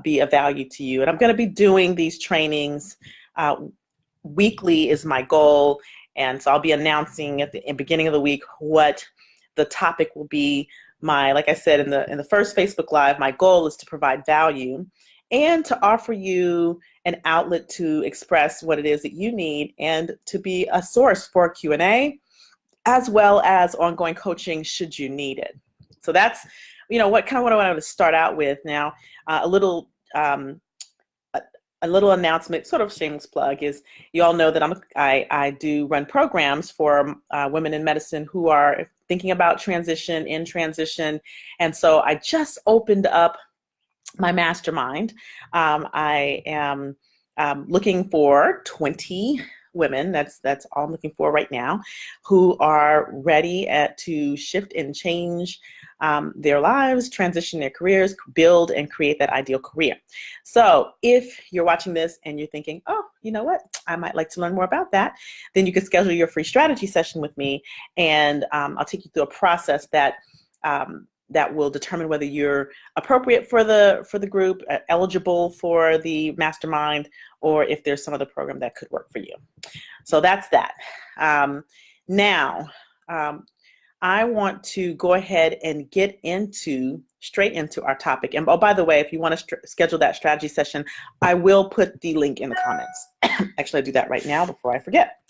be of value to you. And I'm going to be doing these trainings weekly is my goal. And so I'll be announcing at the beginning of the week what the topic will be. Like I said in the first Facebook Live, my goal is to provide value and to offer you an outlet to express what it is that you need and to be a source for Q&A as well as ongoing coaching should you need it. So that's, what I wanted to start out with now. A little announcement, sort of shameless plug, is you all know that I do run programs for women in medicine who are thinking about transition, in transition, and so I just opened up my mastermind. I am looking for 20 women, that's all I'm looking for right now, who are ready to shift and change their lives, transition their careers, build and create that ideal career. So if you're watching this and you're thinking, oh, you know what, I might like to learn more about that, then you can schedule your free strategy session with me, and I'll take you through a process that will determine whether you're appropriate for the group, eligible for the mastermind, or if there's some other program that could work for you. So that's that. Now, I want to go ahead and get straight into our topic. And oh, by the way, if you want to schedule that strategy session, I will put the link in the comments. Actually, I'll do that right now before I forget.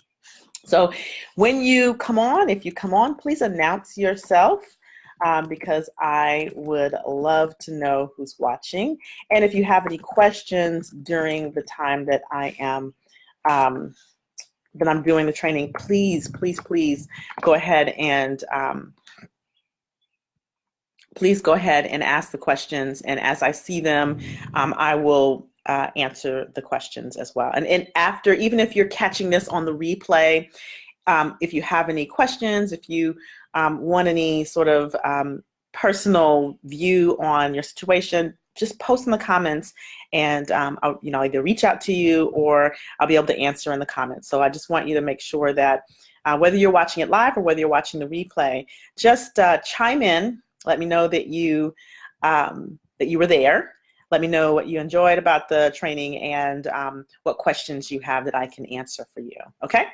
So when you come on, if you come on, please announce yourself. Because I would love to know who's watching. And if you have any questions during the time that I'm doing the training, please go ahead and ask the questions. And as I see them, I will answer the questions as well. And after, even if you're catching this on the replay, if you have any questions, if you want any sort of personal view on your situation, just post in the comments, and I'll either reach out to you or I'll be able to answer in the comments. So I just want you to make sure that whether you're watching it live or whether you're watching the replay, just chime in. Let me know that you were there. Let me know what you enjoyed about the training and what questions you have that I can answer for you. Okay?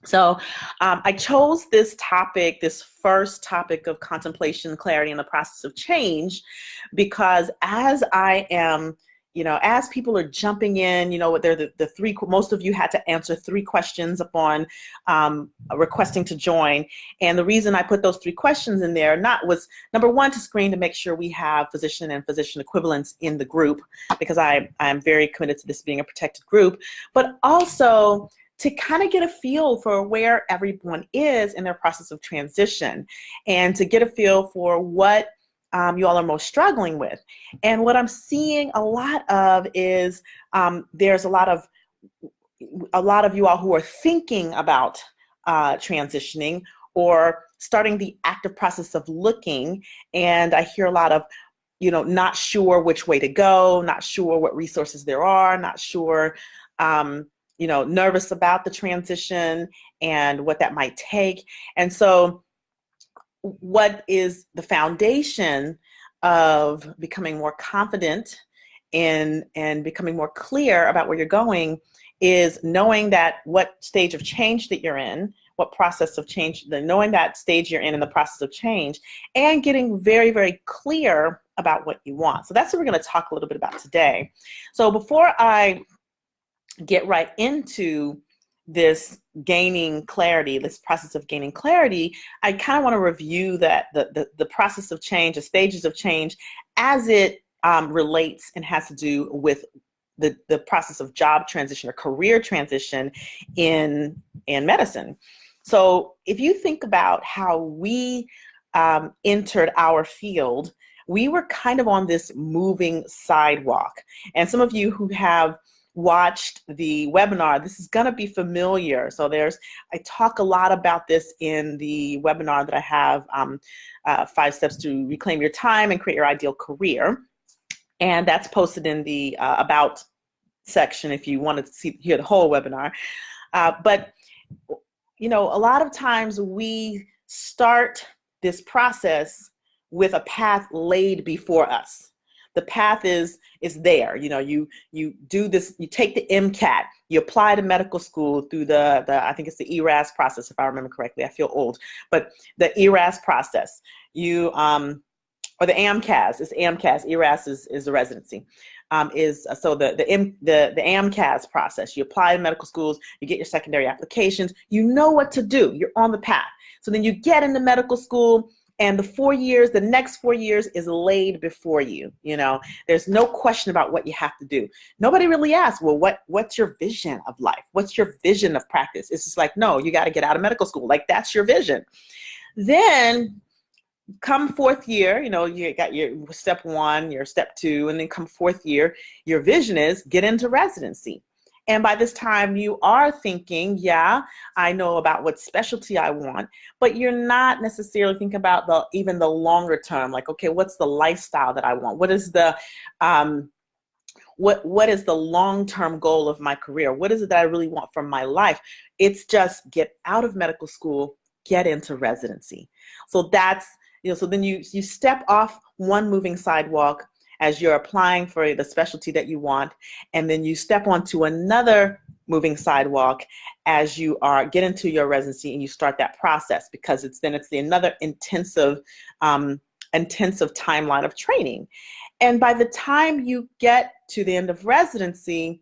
So I chose this topic, this first topic of contemplation, clarity, and the process of change, because as I am, as people are jumping in, they're the three, most of you had to answer 3 questions upon requesting to join. And the reason I put those 3 questions in there was, number one, to screen to make sure we have physician and physician equivalents in the group, because I am very committed to this being a protected group, but also to kind of get a feel for where everyone is in their process of transition, and to get a feel for what you all are most struggling with. And what I'm seeing a lot of is there's a lot of you all who are thinking about transitioning or starting the active process of looking, and I hear a lot of not sure which way to go, not sure what resources there are, not sure nervous about the transition and what that might take. And so what is the foundation of becoming more confident and becoming more clear about where you're going is knowing that what stage of change that you're in, what process of change, knowing that stage you're in the process of change, and getting very, very clear about what you want. So that's what we're going to talk a little bit about today. So before I get right into this gaining clarity, this process of gaining clarity, I kind of want to review that the process of change, the stages of change, as it relates and has to do with the process of job transition or career transition in medicine. So if you think about how we entered our field, we were kind of on this moving sidewalk. And some of you who have watched the webinar, this is going to be familiar. So I talk a lot about this in the webinar that I have, 5 Steps to Reclaim Your Time and Create Your Ideal Career. And that's posted in the About section if you want to hear the whole webinar. But, a lot of times we start this process with a path laid before us. The path is there. You know, you do this, you take the MCAT, you apply to medical school through the I think it's the ERAS process, if I remember correctly. I feel old, but the ERAS process. You or the AMCAS, it's AMCAS. ERAS is the residency. So the AMCAS process. You apply to medical schools, you get your secondary applications, you know what to do, you're on the path. So then you get into medical school, and the next 4 years is laid before you. You know, there's no question about what you have to do. Nobody really asks, well, what's your vision of life? What's your vision of practice? It's just like, no, you got to get out of medical school. Like, that's your vision. Then come fourth year, you know, you got your step 1, your step 2, and then come fourth year, your vision is get into residency. And by this time you are thinking, yeah, I know about what specialty I want, but you're not necessarily thinking about even the longer term, like, okay, what's the lifestyle that I want? What is the what is the long-term goal of my career? What is it that I really want from my life? It's just get out of medical school, get into residency. So that's, you know, so then you step off one moving sidewalk as you're applying for the specialty that you want, and then you step onto another moving sidewalk as you get into your residency, and you start that process, because it's another intensive timeline of training. And by the time you get to the end of residency,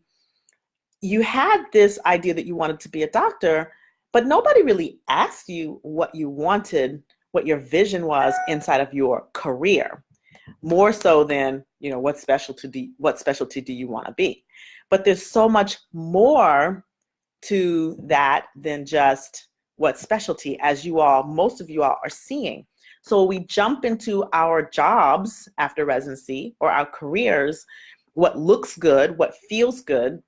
you had this idea that you wanted to be a doctor, but nobody really asked you what you wanted, what your vision was inside of your career, more so than, you know, what specialty do you want to be? But there's so much more to that than just what specialty, as most of you all are seeing. So we jump into our jobs after residency, or our careers, what looks good, what feels good,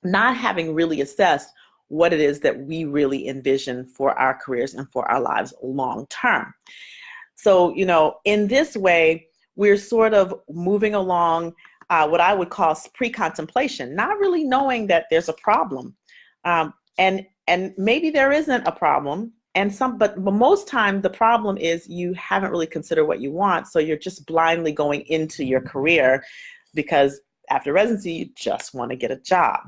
not having really assessed what it is that we really envision for our careers and for our lives long term. So, you know, in this way, we're sort of moving along what I would call pre-contemplation, not really knowing that there's a problem. And maybe there isn't a problem, but most time the problem is you haven't really considered what you want, so you're just blindly going into your career because after residency, you just want to get a job.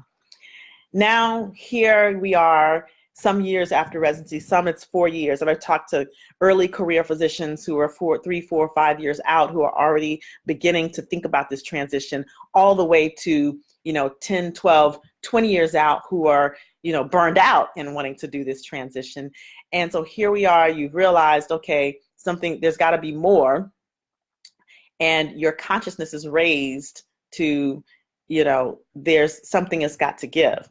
Now, here we are, some years after residency, some it's 4 years. And I've talked to early career physicians who are 3, 4, 5 years out, who are already beginning to think about this transition, all the way to, you know, 10, 12, 20 years out, who are, you know, burned out and wanting to do this transition. And so here we are, you've realized, okay, there's got to be more. And your consciousness is raised to, you know, there's something that's got to give.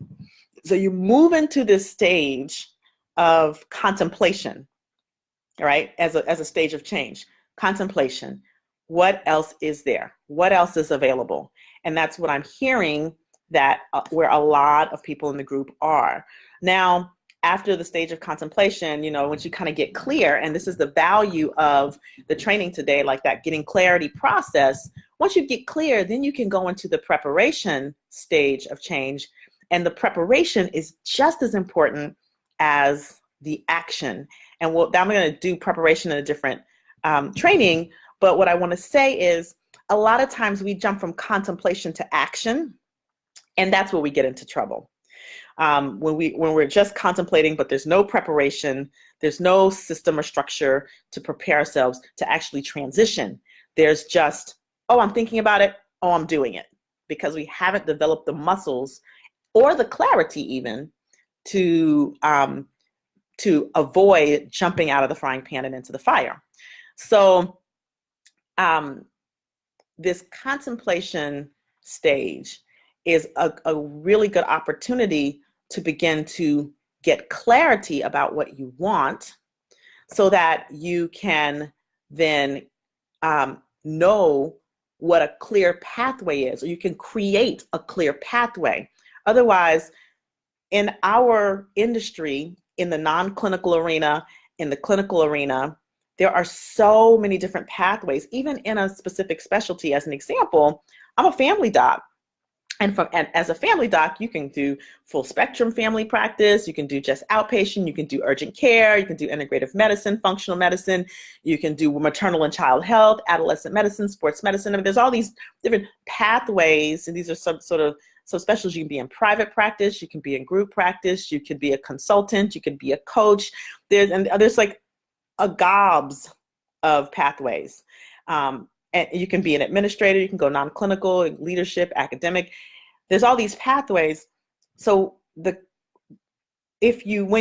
So you move into this stage of contemplation, right? As a stage of change. Contemplation. What else is there? What else is available? And that's what I'm hearing that where a lot of people in the group are. Now, after the stage of contemplation, you know, once you kind of get clear, and this is the value of the training today, like that getting clarity process. Once you get clear, then you can go into the preparation stage of change. And the preparation is just as important as the action. And I'm going to do preparation in a different training. But what I want to say is a lot of times we jump from contemplation to action, and that's where we get into trouble. When we're just contemplating, but there's no preparation, there's no system or structure to prepare ourselves to actually transition. There's just, oh, I'm thinking about it, oh, I'm doing it, because we haven't developed the muscles or the clarity even to avoid jumping out of the frying pan and into the fire. So this contemplation stage is a really good opportunity to begin to get clarity about what you want, so that you can then know what a clear pathway is, or you can create a clear pathway. Otherwise, in our industry, in the non-clinical arena, in the clinical arena, there are so many different pathways, even in a specific specialty. As an example, I'm a family doc. And as a family doc, you can do full spectrum family practice, you can do just outpatient, you can do urgent care, you can do integrative medicine, functional medicine, you can do maternal and child health, adolescent medicine, sports medicine. I mean, there's all these different pathways, and these are some sort of subspecialties. You can be in private practice, you can be in group practice, you could be a consultant, you could be a coach. There's like a gobs of pathways. And you can be an administrator, you can go non-clinical, leadership, academic. There's all these pathways. So when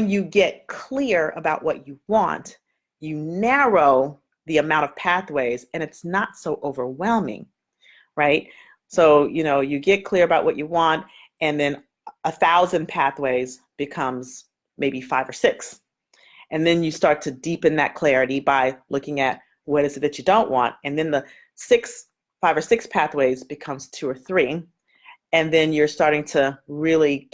you get clear about what you want, you narrow the amount of pathways, and it's not so overwhelming, right? So, you get clear about what you want, and then 1,000 pathways becomes maybe 5 or 6. And then you start to deepen that clarity by looking at what is it that you don't want. And then the 5 or 6 pathways becomes 2 or 3. And then you're starting to really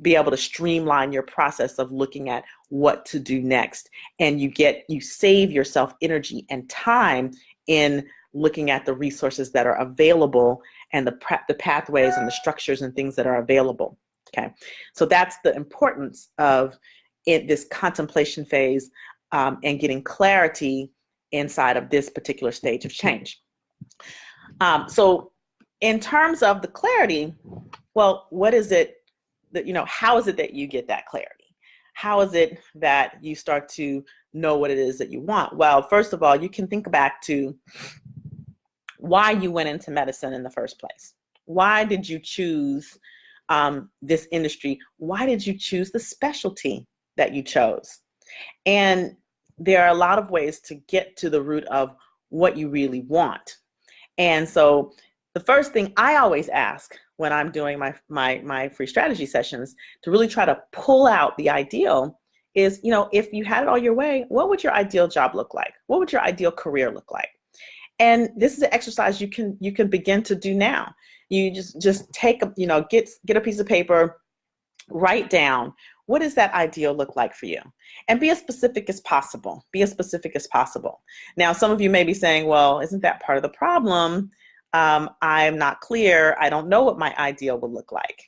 be able to streamline your process of looking at what to do next. And you save yourself energy and time in looking at the resources that are available and the pathways and the structures and things that are available. Okay, so that's the importance of this contemplation phase and getting clarity inside of this particular stage of change. So in terms of the clarity, well, what is it that, how is it that you get that clarity? How is it that you start to know what it is that you want? Well, first of all, you can think back to why you went into medicine in the first place. Why did you choose this industry? Why did you choose the specialty that you chose? And there are a lot of ways to get to the root of what you really want. And so the first thing I always ask when I'm doing my free strategy sessions to really try to pull out the ideal is, if you had it all your way, what would your ideal job look like? What would your ideal career look like? And this is an exercise you can begin to do now. You just take get a piece of paper, write down, what does that ideal look like for you? And be as specific as possible. Be as specific as possible. Now, some of you may be saying, well, isn't that part of the problem? I'm not clear. I don't know what my ideal would look like,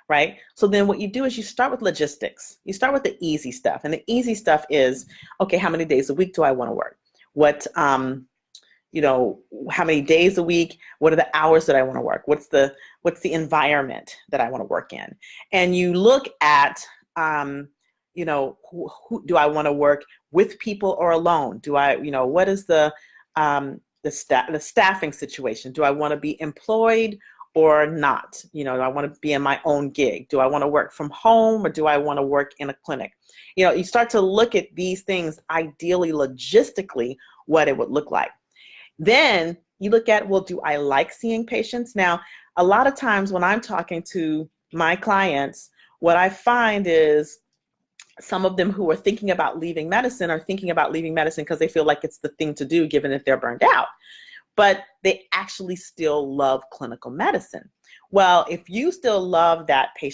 right? So then what you do is you start with logistics. You start with the easy stuff. And the easy stuff is, okay, how many days a week do I want to work? What, how many days a week? What are the hours that I want to work? What's the environment that I want to work in? And you look at, who do I want to work with people or alone? Do I, what is the staffing situation? Do I want to be employed or not? Do I want to be in my own gig? Do I want to work from home or do I want to work in a clinic? You start to look at these things, ideally, logistically, what it would look like. Then you look at, well, do I like seeing patients? Now, a lot of times when I'm talking to my clients, what I find is some of them who are thinking about leaving medicine are thinking about leaving medicine because they feel like it's the thing to do given that they're burned out. But they actually still love clinical medicine. Well, if you still love that patient